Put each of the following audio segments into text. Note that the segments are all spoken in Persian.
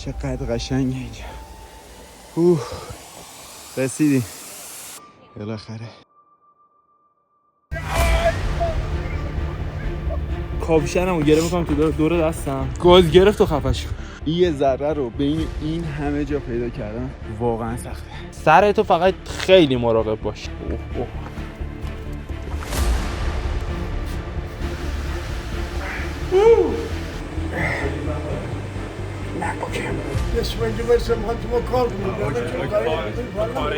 چقدر قشنگه اینجا. رسیدیم بالاخره. کاپشنمو گره میکنم تو دور دستم، گاز گرفت و خفه شد. یه ذره رو بین این همه جا پیدا کردم واقعا سخته. سرتو فقط خیلی مراقب باش. اوه.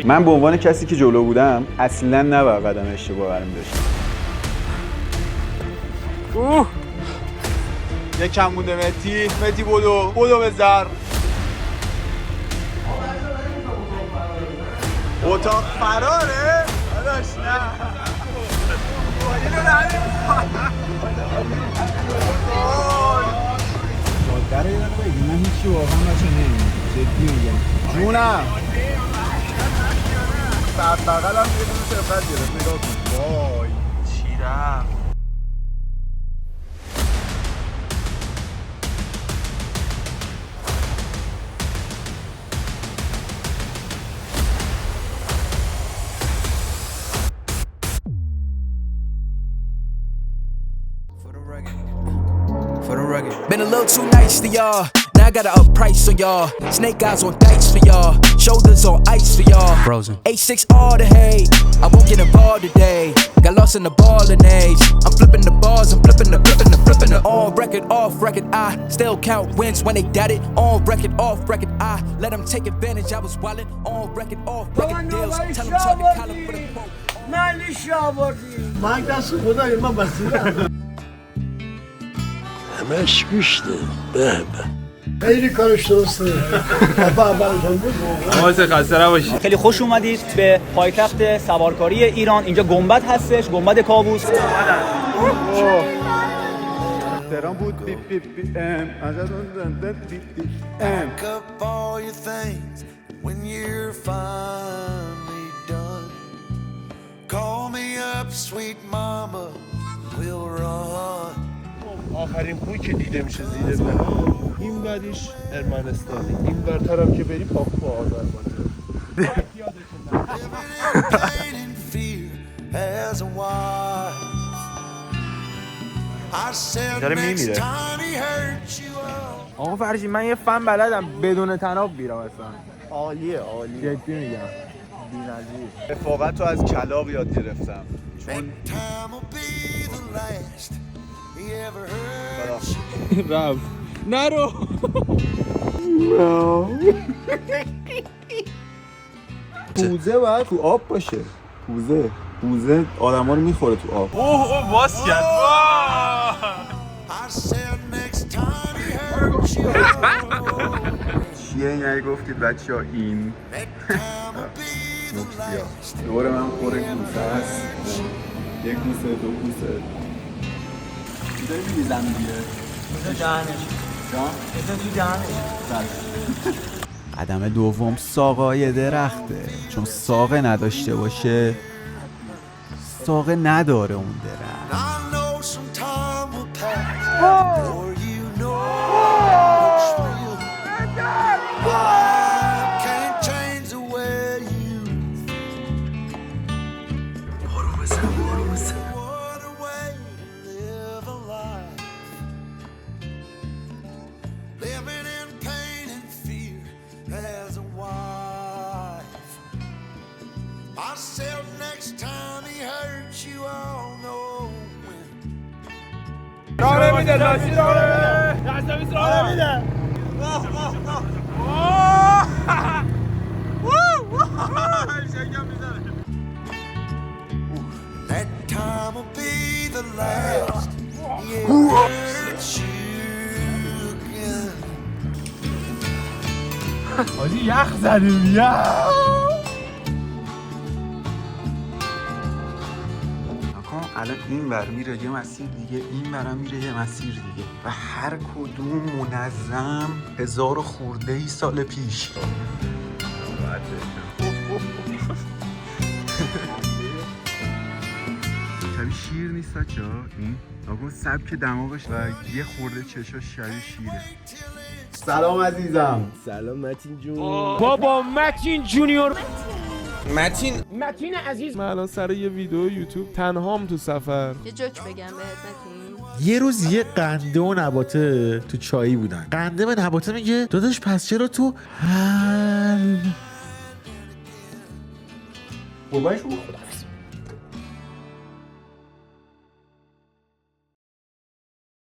من به عنوان کسی که جلو بودم اصلا نباید قدم اشتباه برمی داشتم. یکم مونده متی بدو به زر. اتاق فراره؟ داداش نه در یه دقیقه بگی من هیچی واقعا بچه نمیدونم، جدی میگم جونم. سر بغل هم یه دونه سرقت گرفت، نگاه کن. وای چی رفت. Been a little too nice to y'all. Now I gotta up price on y'all. Snake eyes on dice for y'all. Shoulders on ice for y'all. Frozen. 8-6 all the hate. I won't get involved today. Got lost in the ballin' age. I'm flipping the bars. I'm flipping the on record, off record. I still count wins when they doubt it. On record, off record. I let them take advantage. I was wildin'. On record, off record deals. Tell them talk to collar for the quote. من ایش آوردی من دست خدای من بستیدم همش گوشته به خیلی کارش درسته خیلی خوش اومدید به پایتخت سوارکاری ایران. اینجا گنبد هستش، گنبد کاووس. تهران بود آخرین کوی که دیده میشه زیر بنا این بعدیش ارمنستانی، این برتر هم که بری باکو آذربایجان. داره میمیره. آقا فرشی من یه فن بلدم بدون تناب میرم اصلا. عالیه جدی میگم. بی‌نظیر. رفاقت رو از کلاغ یاد گرفتم چون رفت نرو. پوزه باید تو آب باشه. پوزه آدم ها رو میخوره تو آب. اوه باز کرد. چیه این گفتید بچه ها این مکسیا دور من خوره کوسه هست. یک کوسه دو کوسه چیزایی میریزم دیگه تو جهنش تو جهنش. قدم دوم ساقای درخته، چون ساقه نداشته باشه ساقه نداره اون درخت. راه میده لاسی راه میده. حاجی یخ زدیم الان این ور میره یه مسیر دیگه، این ورم میره یه مسیر دیگه و هر کدوم منظم 1000 خورده ای سال پیش. شبیه شیر نیست بچه ها این؟ آقا سبک دماغش و یه خورده چشاش شبیه شیره. سلام عزیزم. سلام متین جون. بابا متین جونیور. متین عزیز. من الان سر یه ویدیو یوتیوب تنهام تو سفر. یه جوک بگم بهت متین. یه روز یه قنده و نباته تو چایی بودن. قنده به نباته میگه داداش پس چرا تو قربانش بود.